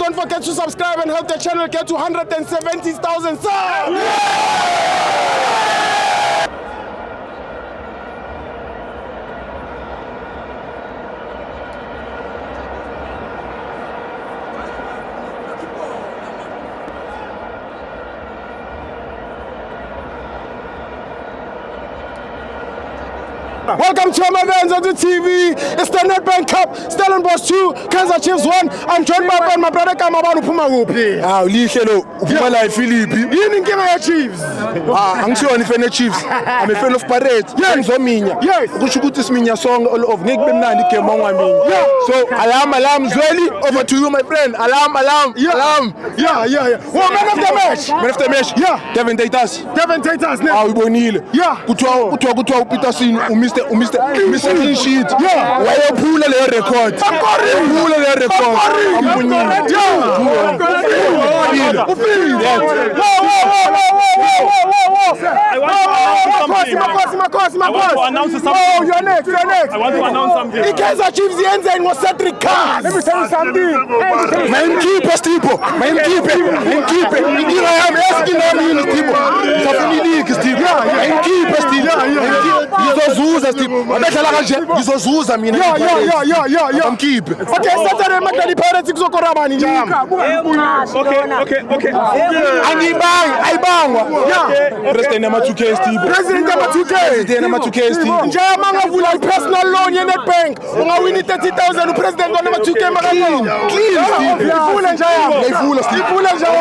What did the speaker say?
don't forget to subscribe and help the channel get to 170,000 subs. Welcome to my fans on the TV. It's the Nedbank Cup. Stellenbosch 2, Kaizer Chiefs 1. I'm joined by my brother Kamabanu Pumaguphi. Ah, ulihle uphumela iPhilippi. Yini inkinga ye Chiefs? Angisiyona ifan Chiefs. I'm a fan of Pirates. Ngizominya. Yes. Kusho ukuthi siminya song all of ngeke bemnandi game wangwaminya. Yeah. So alarm Zweli, over to you my friend. Alarm. Yeah. Well, man of the match. Man of the match. Yeah. Devin Tatus. Devin Tatus. Uyibonile. Yeah. Kuthiwa uPeterson Mr. Clean Sheet. Yeah. Wayephula le record. Wayephula le record. Amunyile. Oh, you're next. I want to announce something. The Kaizer Chiefs yenze ngo Cedric Cars. Let me tell you something. Maimkhiphe Stipho. Maimkhiphe. Inkinga yami esikini yini Stipho. Ngizafuna iligi Stipho. Maimkhiphe Stipho. Ngizozuza Stipho. Abedlala kanje ngizozuza mina. Yeah. Amkhiphe. Okay, Saturday Magdali Pirates kuzokora bani njami. Okay. Ayibangwa. President nama 2K Stipho. President nama 2K. President nama 2K Stipho. Njaya mangavula personal loan ye Nedbank. Ungawini 30,000 upresident wa nama 2K magavula. Clean Stipho. Ifula njaya. Ifula Stipho. Ifula njaya.